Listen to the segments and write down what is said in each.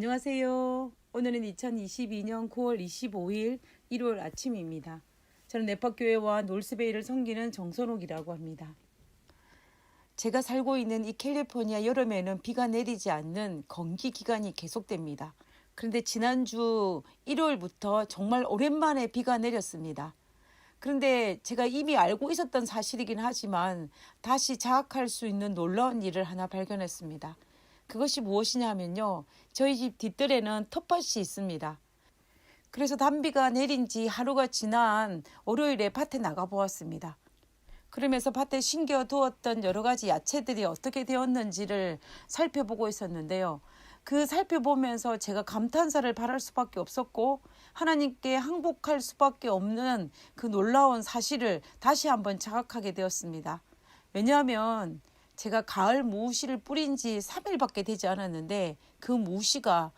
안녕하세요. 오늘은 2022년 9월 25일 일요일 아침입니다. 저는 네파교회와 놀스베이를 섬기는 정선옥이라고 합니다. 제가 살고 있는 이 캘리포니아 여름에는 비가 내리지 않는 건기 기간이 계속됩니다. 그런데 지난주 일요일부터 정말 오랜만에 비가 내렸습니다. 그런데 제가 이미 알고 있었던 사실이긴 하지만 다시 자학할 수 있는 놀라운 일을 하나 발견했습니다. 그것이 무엇이냐 하면요. 저희 집 뒷뜰에는 텃밭이 있습니다. 그래서 단비가 내린 지 하루가 지난 월요일에 밭에 나가 보았습니다. 그러면서 밭에 심겨두었던 여러 가지 야채들이 어떻게 되었는지를 살펴보고 있었는데요. 그 살펴보면서 제가 감탄사를 발할 수밖에 없었고 하나님께 항복할 수밖에 없는 그 놀라운 사실을 다시 한번 자각하게 되었습니다. 왜냐하면 제가 가을 무씨를 뿌린 지 3일밖에 되지 않았는데 그 무씨가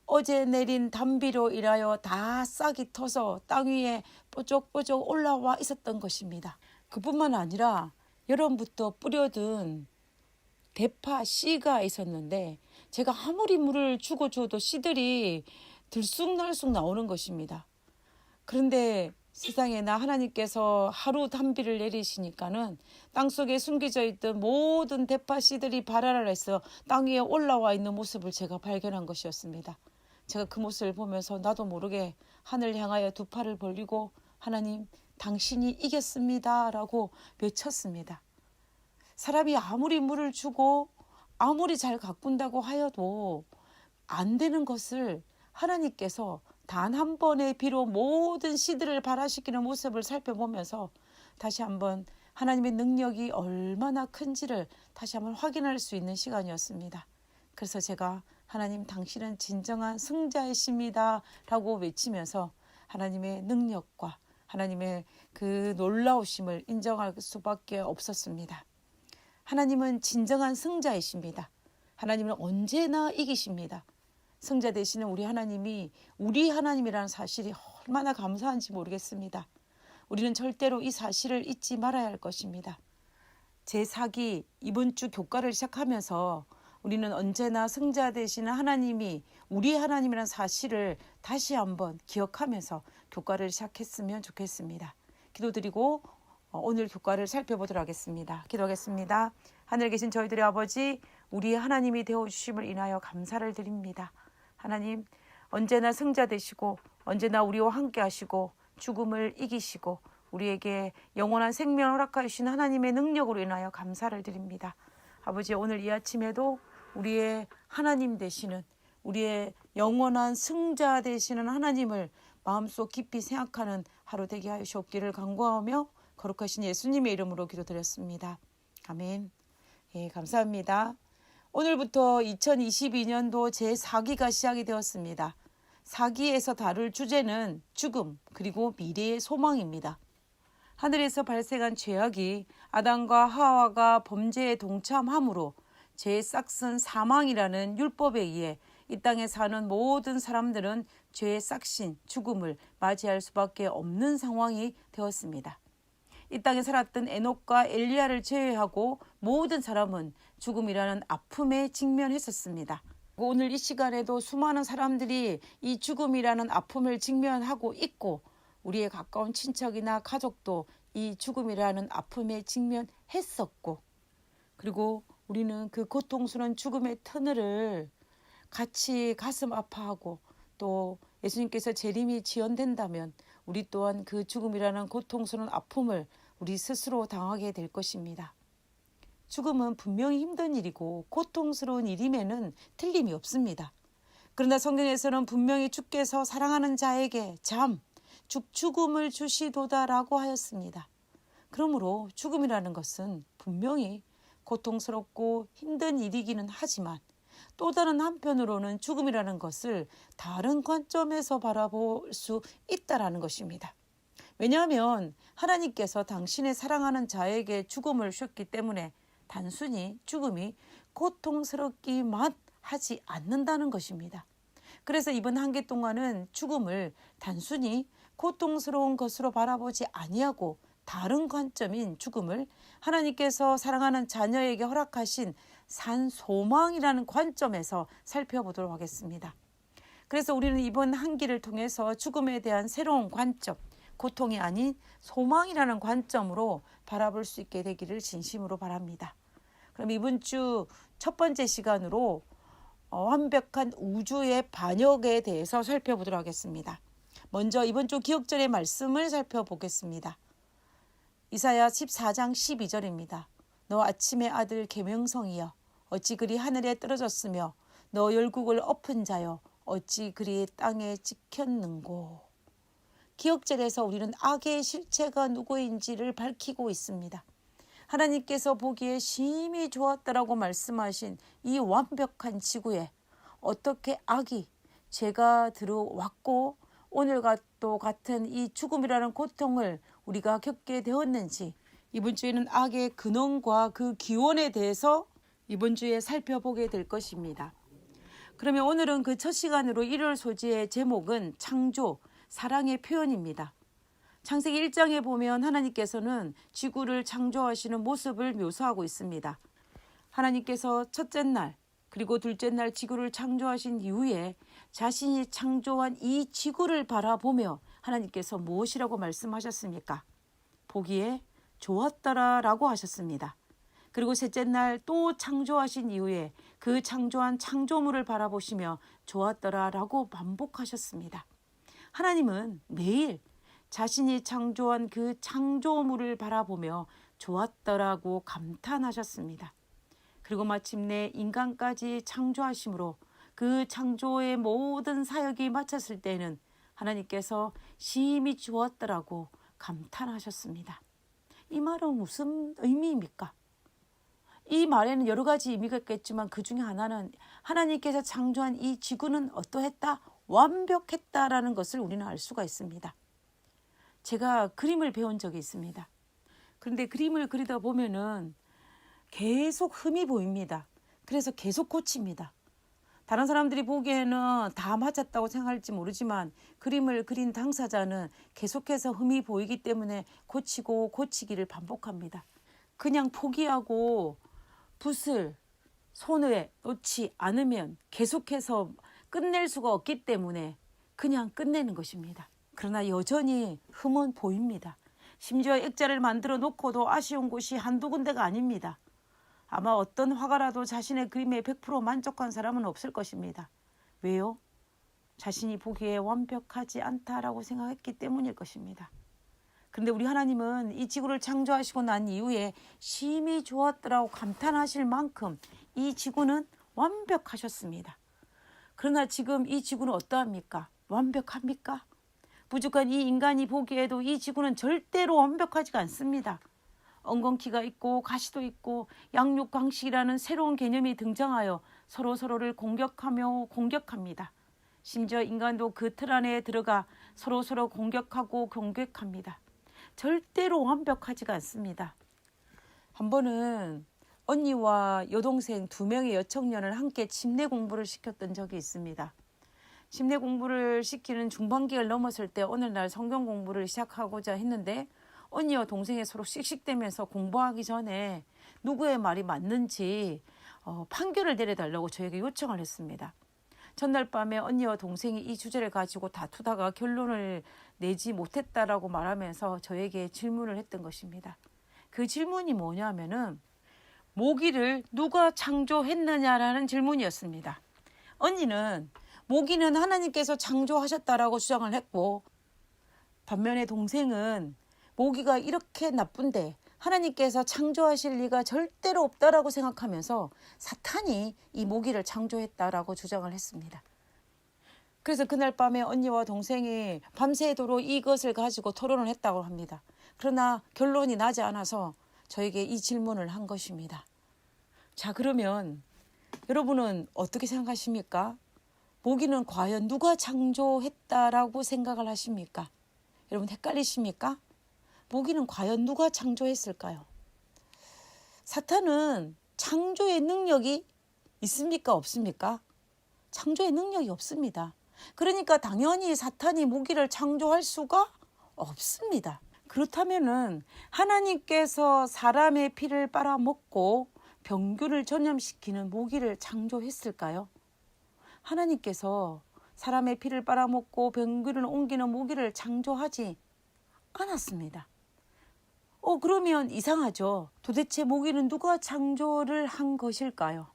어제 내린 단비로 인하여 다 싹이 터서 땅 위에 뽀족뽀족 올라와 있었던 것입니다. 그뿐만 아니라 여름부터 뿌려둔 대파 씨가 있었는데 제가 아무리 물을 주고 줘도 씨들이 들쑥날쑥 나오는 것입니다. 그런데 세상에나 하나님께서 하루 단비를 내리시니까는 땅속에 숨겨져 있던 모든 대파 씨들이 발화를 해서 땅 위에 올라와 있는 모습을 제가 발견한 것이었습니다. 제가 그 모습을 보면서 나도 모르게 하늘 향하여 두 팔을 벌리고 하나님 당신이 이겼습니다 라고 외쳤습니다. 사람이 아무리 물을 주고 아무리 잘 가꾼다고 하여도 안 되는 것을 하나님께서 단 한 번의 비로 모든 씨들을 발화시키는 모습을 살펴보면서 다시 한번 하나님의 능력이 얼마나 큰지를 다시 한번 확인할 수 있는 시간이었습니다. 그래서 제가 하나님 당신은 진정한 승자이십니다 라고 외치면서 하나님의 능력과 하나님의 그 놀라우심을 인정할 수밖에 없었습니다. 하나님은 진정한 승자이십니다. 하나님은 언제나 이기십니다. 승자 되시는 우리 하나님이 우리 하나님이라는 사실이 얼마나 감사한지 모르겠습니다. 우리는 절대로 이 사실을 잊지 말아야 할 것입니다. 제4기 이번 주 교과를 시작하면서 우리는 언제나 승자 되시는 하나님이 우리 하나님이라는 사실을 다시 한번 기억하면서 교과를 시작했으면 좋겠습니다. 기도드리고 오늘 교과를 살펴보도록 하겠습니다. 기도하겠습니다. 하늘에 계신 저희들의 아버지, 우리 하나님이 되어주심을 인하여 감사를 드립니다. 하나님, 언제나 승자 되시고 언제나 우리와 함께 하시고 죽음을 이기시고 우리에게 영원한 생명을 허락하여 주신 하나님의 능력으로 인하여 감사를 드립니다. 아버지, 오늘 이 아침에도 우리의 하나님 되시는 우리의 영원한 승자 되시는 하나님을 마음속 깊이 생각하는 하루 되게 하여 주옵기를 간구하며 거룩하신 예수님의 이름으로 기도드렸습니다. 아멘. 예, 감사합니다. 오늘부터 2022년도 제4기가 시작이 되었습니다. 4기에서 다룰 주제는 죽음 그리고 미래의 소망입니다. 하늘에서 발생한 죄악이 아담과 하와가 범죄에 동참함으로 죄의 싹슨 사망이라는 율법에 의해 이 땅에 사는 모든 사람들은 죄의 싹신 죽음을 맞이할 수밖에 없는 상황이 되었습니다. 이 땅에 살았던 에녹과 엘리야를 제외하고 모든 사람은 죽음이라는 아픔에 직면했었습니다. 오늘 이 시간에도 수많은 사람들이 이 죽음이라는 아픔을 직면하고 있고 우리의 가까운 친척이나 가족도 이 죽음이라는 아픔에 직면했었고 그리고 우리는 그 고통스러운 죽음의 터널을 같이 가슴 아파하고 또 예수님께서 재림이 지연된다면 우리 또한 그 죽음이라는 고통스러운 아픔을 우리 스스로 당하게 될 것입니다. 죽음은 분명히 힘든 일이고 고통스러운 일임에는 틀림이 없습니다. 그러나 성경에서는 분명히 주께서 사랑하는 자에게 죽음을 주시도다라고 하였습니다. 그러므로 죽음이라는 것은 분명히 고통스럽고 힘든 일이기는 하지만 또 다른 한편으로는 죽음이라는 것을 다른 관점에서 바라볼 수 있다라는 것입니다. 왜냐하면 하나님께서 당신의 사랑하는 자에게 죽음을 주셨기 때문에 단순히 죽음이 고통스럽기만 하지 않는다는 것입니다. 그래서 이번 한 개 동안은 죽음을 단순히 고통스러운 것으로 바라보지 아니하고 다른 관점인 죽음을 하나님께서 사랑하는 자녀에게 허락하신 산소망이라는 관점에서 살펴보도록 하겠습니다. 그래서 우리는 이번 한기를 통해서 죽음에 대한 새로운 관점, 고통이 아닌 소망이라는 관점으로 바라볼 수 있게 되기를 진심으로 바랍니다. 그럼 이번 주 첫 번째 시간으로 완벽한 우주의 반역에 대해서 살펴보도록 하겠습니다. 먼저 이번 주 기억절의 말씀을 살펴보겠습니다. 이사야 14장 12절입니다. 너 아침의 아들 계명성이여 어찌 그리 하늘에 떨어졌으며 너 열국을 엎은 자여 어찌 그리 땅에 찍혔는고. 기억절에서 우리는 악의 실체가 누구인지를 밝히고 있습니다. 하나님께서 보기에 심히 좋았다라고 말씀하신 이 완벽한 지구에 어떻게 악이 죄가 들어왔고 오늘과 같은 이 죽음이라는 고통을 우리가 겪게 되었는지 이번 주에는 악의 근원과 그 기원에 대해서 이번 주에 살펴보게 될 것입니다. 그러면 오늘은 그 첫 시간으로 일요일 소지의 제목은 창조, 사랑의 표현입니다. 창세기 1장에 보면 하나님께서는 지구를 창조하시는 모습을 묘사하고 있습니다. 하나님께서 첫째 날 그리고 둘째 날 지구를 창조하신 이후에 자신이 창조한 이 지구를 바라보며 하나님께서 무엇이라고 말씀하셨습니까? 보기에 좋았더라라고 하셨습니다. 그리고 셋째 날 또 창조하신 이후에 그 창조한 창조물을 바라보시며 좋았더라라고 반복하셨습니다. 하나님은 매일 자신이 창조한 그 창조물을 바라보며 좋았더라고 감탄하셨습니다. 그리고 마침내 인간까지 창조하심으로 그 창조의 모든 사역이 마쳤을 때는 하나님께서 심히 좋았더라고 감탄하셨습니다. 이 말은 무슨 의미입니까? 이 말에는 여러 가지 의미가 있겠지만 그 중에 하나는 하나님께서 창조한 이 지구는 어떠했다? 완벽했다라는 것을 우리는 알 수가 있습니다. 제가 그림을 배운 적이 있습니다. 그런데 그림을 그리다 보면은 계속 흠이 보입니다. 그래서 계속 고칩니다. 다른 사람들이 보기에는 다 맞았다고 생각할지 모르지만 그림을 그린 당사자는 계속해서 흠이 보이기 때문에 고치고 고치기를 반복합니다. 그냥 포기하고 붓을 손에 놓지 않으면 계속해서 끝낼 수가 없기 때문에 그냥 끝내는 것입니다. 그러나 여전히 흠은 보입니다. 심지어 액자를 만들어 놓고도 아쉬운 곳이 한두 군데가 아닙니다. 아마 어떤 화가라도 자신의 그림에 100% 만족한 사람은 없을 것입니다. 왜요? 자신이 보기에 완벽하지 않다라고 생각했기 때문일 것입니다. 그런데 우리 하나님은 이 지구를 창조하시고 난 이후에 심히 좋았더라고 감탄하실 만큼 이 지구는 완벽하셨습니다. 그러나 지금 이 지구는 어떠합니까? 완벽합니까? 부족한 이 인간이 보기에도 이 지구는 절대로 완벽하지가 않습니다. 엉겅퀴가 있고 가시도 있고 양육강식이라는 새로운 개념이 등장하여 서로를 공격하며 공격합니다. 심지어 인간도 그 틀 안에 들어가 서로 공격하고 공격합니다. 절대로 완벽하지가 않습니다. 한 번은 언니와 여동생 2명의 여청년을 함께 침례 공부를 시켰던 적이 있습니다. 침례 공부를 시키는 중반기를 넘었을 때 어느 날 성경 공부를 시작하고자 했는데 언니와 동생이 서로 씩씩대면서 공부하기 전에 누구의 말이 맞는지 판결을 내려달라고 저에게 요청을 했습니다. 전날 밤에 언니와 동생이 이 주제를 가지고 다투다가 결론을 내지 못했다라고 말하면서 저에게 질문을 했던 것입니다. 그 질문이 뭐냐면은 모기를 누가 창조했느냐라는 질문이었습니다. 언니는 모기는 하나님께서 창조하셨다라고 주장을 했고 반면에 동생은 모기가 이렇게 나쁜데 하나님께서 창조하실 리가 절대로 없다라고 생각하면서 사탄이 이 모기를 창조했다라고 주장을 했습니다. 그래서 그날 밤에 언니와 동생이 밤새도록 이것을 가지고 토론을 했다고 합니다. 그러나 결론이 나지 않아서 저에게 이 질문을 한 것입니다. 자, 그러면 여러분은 어떻게 생각하십니까? 모기는 과연 누가 창조했다라고 생각을 하십니까? 여러분 헷갈리십니까? 모기는 과연 누가 창조했을까요? 사탄은 창조의 능력이 있습니까? 없습니까? 창조의 능력이 없습니다. 그러니까 당연히 사탄이 모기를 창조할 수가 없습니다. 그렇다면은 하나님께서 사람의 피를 빨아먹고 병균을 전염시키는 모기를 창조했을까요? 하나님께서 사람의 피를 빨아먹고 병균을 옮기는 모기를 창조하지 않았습니다. 그러면 이상하죠. 도대체 모기는 누가 창조를 한 것일까요?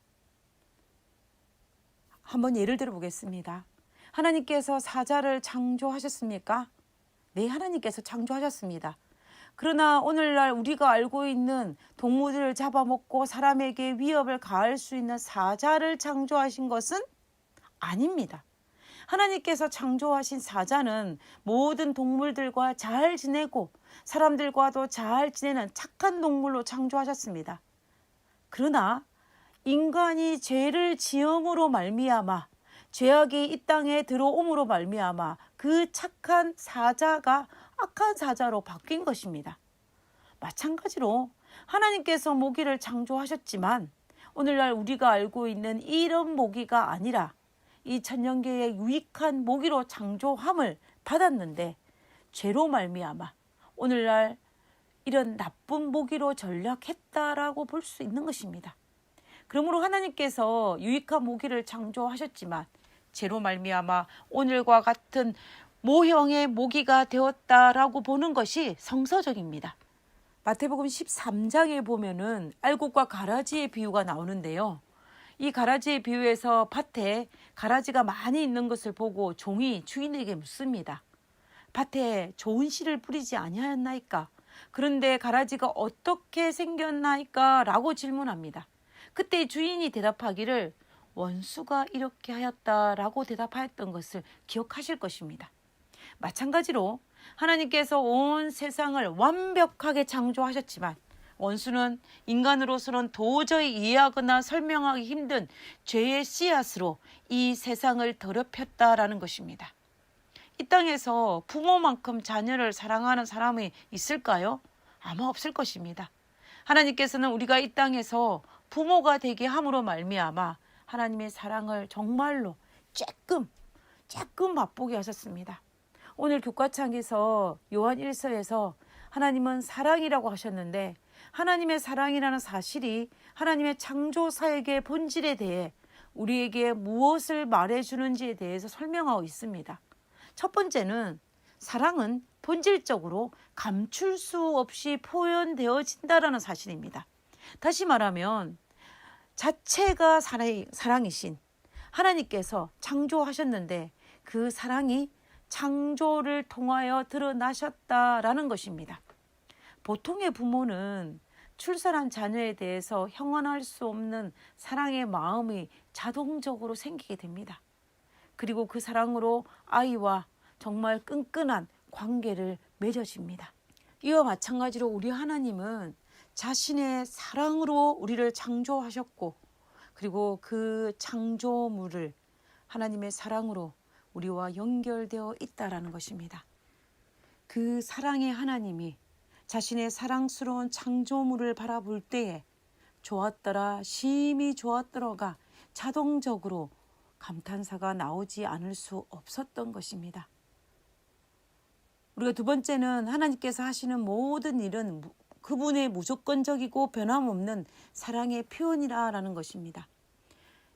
한번 예를 들어 보겠습니다. 하나님께서 사자를 창조하셨습니까? 네, 하나님께서 창조하셨습니다. 그러나 오늘날 우리가 알고 있는 동물들을 잡아먹고 사람에게 위협을 가할 수 있는 사자를 창조하신 것은 아닙니다. 하나님께서 창조하신 사자는 모든 동물들과 잘 지내고 사람들과도 잘 지내는 착한 동물로 창조하셨습니다. 그러나 인간이 죄를 지음으로 말미암아 죄악이 이 땅에 들어옴으로 말미암아 그 착한 사자가 악한 사자로 바뀐 것입니다. 마찬가지로 하나님께서 모기를 창조하셨지만 오늘날 우리가 알고 있는 이런 모기가 아니라 이 천년계의 유익한 모기로 창조함을 받았는데 죄로 말미암아 오늘날 이런 나쁜 모기로 전락했다라고 볼 수 있는 것입니다. 그러므로 하나님께서 유익한 모기를 창조하셨지만 죄로 말미암아 오늘과 같은 모형의 모기가 되었다라고 보는 것이 성서적입니다. 마태복음 13장에 보면은 알곡과 가라지의 비유가 나오는데요. 이 가라지의 비유에서 밭에 가라지가 많이 있는 것을 보고 종이 주인에게 묻습니다. 밭에 좋은 씨를 뿌리지 아니하였나이까? 그런데 가라지가 어떻게 생겼나이까? 라고 질문합니다. 그때 주인이 대답하기를 원수가 이렇게 하였다라고 대답하였던 것을 기억하실 것입니다. 마찬가지로 하나님께서 온 세상을 완벽하게 창조하셨지만 원수는 인간으로서는 도저히 이해하거나 설명하기 힘든 죄의 씨앗으로 이 세상을 더럽혔다라는 것입니다. 이 땅에서 부모만큼 자녀를 사랑하는 사람이 있을까요? 아마 없을 것입니다. 하나님께서는 우리가 이 땅에서 부모가 되게 함으로 말미암아 하나님의 사랑을 정말로 조금 맛보게 하셨습니다. 오늘 교과창에서 요한 1서에서 하나님은 사랑이라고 하셨는데 하나님의 사랑이라는 사실이 하나님의 창조 사역의 본질에 대해 우리에게 무엇을 말해주는지에 대해서 설명하고 있습니다. 첫 번째는 사랑은 본질적으로 감출 수 없이 표현되어진다라는 사실입니다. 다시 말하면 자체가 사랑이신 하나님께서 창조하셨는데 그 사랑이 창조를 통하여 드러나셨다라는 것입니다. 보통의 부모는 출산한 자녀에 대해서 형언할 수 없는 사랑의 마음이 자동적으로 생기게 됩니다. 그리고 그 사랑으로 아이와 정말 끈끈한 관계를 맺어집니다. 이와 마찬가지로 우리 하나님은 자신의 사랑으로 우리를 창조하셨고 그리고 그 창조물을 하나님의 사랑으로 우리와 연결되어 있다라는 것입니다. 그 사랑의 하나님이 자신의 사랑스러운 창조물을 바라볼 때에 좋았더라, 심히 좋았더라가 자동적으로 감탄사가 나오지 않을 수 없었던 것입니다. 우리가 두 번째는 하나님께서 하시는 모든 일은 그분의 무조건적이고 변함없는 사랑의 표현이라는 것입니다.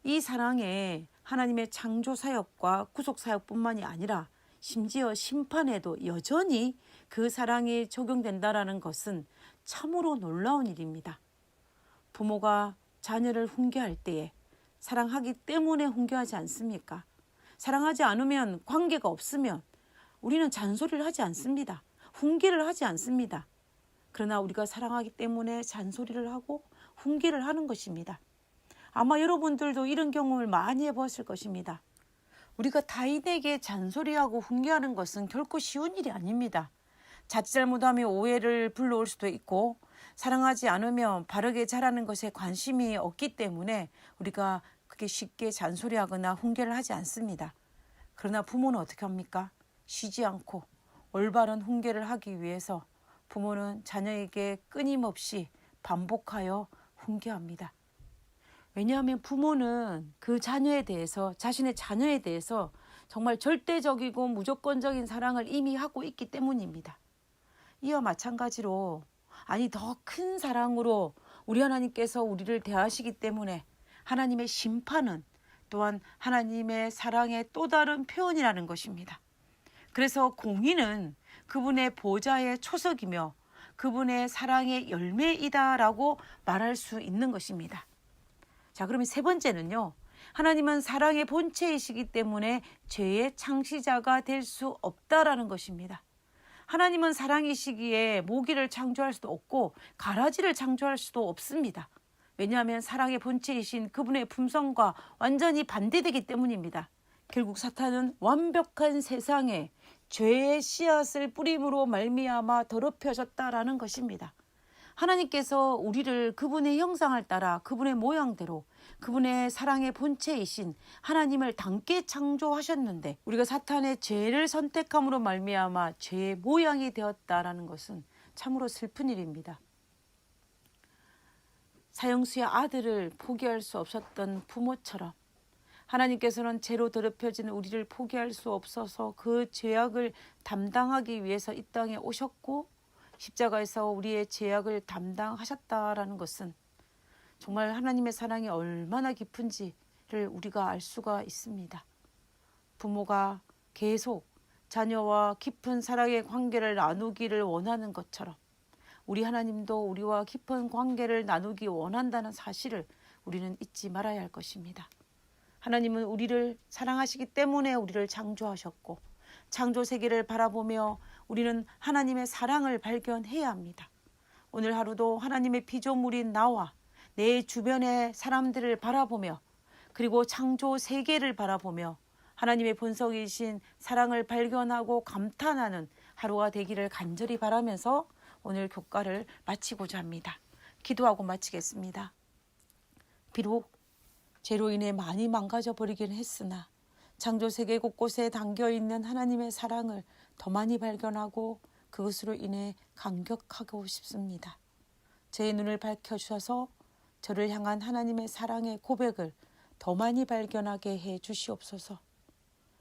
이 사랑에 하나님의 창조 사역과 구속 사역뿐만이 아니라 심지어 심판에도 여전히 그 사랑이 적용된다라는 것은 참으로 놀라운 일입니다. 부모가 자녀를 훈계할 때에 사랑하기 때문에 훈계하지 않습니까? 사랑하지 않으면 관계가 없으면 우리는 잔소리를 하지 않습니다. 훈계를 하지 않습니다. 그러나 우리가 사랑하기 때문에 잔소리를 하고 훈계를 하는 것입니다. 아마 여러분들도 이런 경험을 많이 해보았을 것입니다. 우리가 타인에게 잔소리하고 훈계하는 것은 결코 쉬운 일이 아닙니다. 자칫 잘못하면 오해를 불러올 수도 있고 사랑하지 않으면 바르게 자라는 것에 관심이 없기 때문에 우리가 그렇게 쉽게 잔소리하거나 훈계를 하지 않습니다. 그러나 부모는 어떻게 합니까? 쉬지 않고 올바른 훈계를 하기 위해서 부모는 자녀에게 끊임없이 반복하여 훈계합니다. 왜냐하면 부모는 그 자녀에 대해서 자신의 자녀에 대해서 정말 절대적이고 무조건적인 사랑을 이미 하고 있기 때문입니다. 이와 마찬가지로 더 큰 사랑으로 우리 하나님께서 우리를 대하시기 때문에 하나님의 심판은 또한 하나님의 사랑의 또 다른 표현이라는 것입니다. 그래서 공의는 그분의 보좌의 초석이며 그분의 사랑의 열매이다라고 말할 수 있는 것입니다. 자, 그러면 세 번째는요. 하나님은 사랑의 본체이시기 때문에 죄의 창시자가 될 수 없다라는 것입니다. 하나님은 사랑이시기에 모기를 창조할 수도 없고 가라지를 창조할 수도 없습니다. 왜냐하면 사랑의 본체이신 그분의 품성과 완전히 반대되기 때문입니다. 결국 사탄은 완벽한 세상에 죄의 씨앗을 뿌림으로 말미암아 더럽혀졌다라는 것입니다. 하나님께서 우리를 그분의 형상을 따라 그분의 모양대로 그분의 사랑의 본체이신 하나님을 닮게 창조하셨는데 우리가 사탄의 죄를 선택함으로 말미암아 죄의 모양이 되었다라는 것은 참으로 슬픈 일입니다. 사형수의 아들을 포기할 수 없었던 부모처럼 하나님께서는 죄로 더럽혀진 우리를 포기할 수 없어서 그 죄악을 담당하기 위해서 이 땅에 오셨고 십자가에서 우리의 죄악을 담당하셨다라는 것은 정말 하나님의 사랑이 얼마나 깊은지를 우리가 알 수가 있습니다. 부모가 계속 자녀와 깊은 사랑의 관계를 나누기를 원하는 것처럼 우리 하나님도 우리와 깊은 관계를 나누기 원한다는 사실을 우리는 잊지 말아야 할 것입니다. 하나님은 우리를 사랑하시기 때문에 우리를 창조하셨고 창조 세계를 바라보며 우리는 하나님의 사랑을 발견해야 합니다. 오늘 하루도 하나님의 피조물인 나와 내 주변의 사람들을 바라보며 그리고 창조 세계를 바라보며 하나님의 본성이신 사랑을 발견하고 감탄하는 하루가 되기를 간절히 바라면서 오늘 교과를 마치고자 합니다. 기도하고 마치겠습니다. 비록 죄로 인해 많이 망가져 버리긴 했으나 창조 세계 곳곳에 담겨있는 하나님의 사랑을 더 많이 발견하고 그것으로 인해 감격하고 싶습니다. 제 눈을 밝혀주셔서 저를 향한 하나님의 사랑의 고백을 더 많이 발견하게 해 주시옵소서.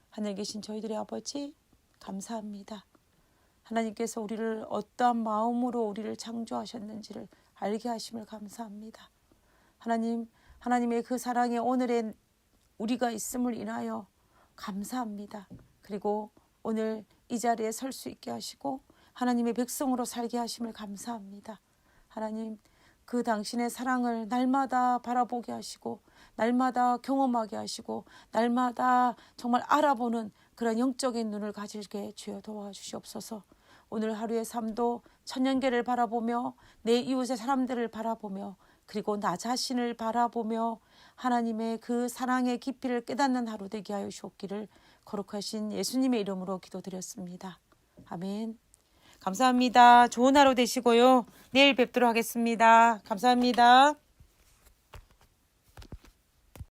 하늘에 계신 저희들의 아버지 감사합니다. 하나님께서 우리를 어떠한 마음으로 우리를 창조하셨는지를 알게 하심을 감사합니다. 하나님의 그 사랑에 오늘의 우리가 있음을 인하여 감사합니다. 그리고 오늘 이 자리에 설 수 있게 하시고 하나님의 백성으로 살게 하심을 감사합니다. 하나님, 그 당신의 사랑을 날마다 바라보게 하시고 날마다 경험하게 하시고 날마다 정말 알아보는 그런 영적인 눈을 가지게 주여 도와주시옵소서. 오늘 하루의 삶도 천년계를 바라보며 내 이웃의 사람들을 바라보며 그리고 나 자신을 바라보며 하나님의 그 사랑의 깊이를 깨닫는 하루 되게 하여 주옵기를 거룩하신 예수님의 이름으로 기도드렸습니다. 아멘. 감사합니다. 좋은 하루 되시고요. 내일 뵙도록 하겠습니다. 감사합니다.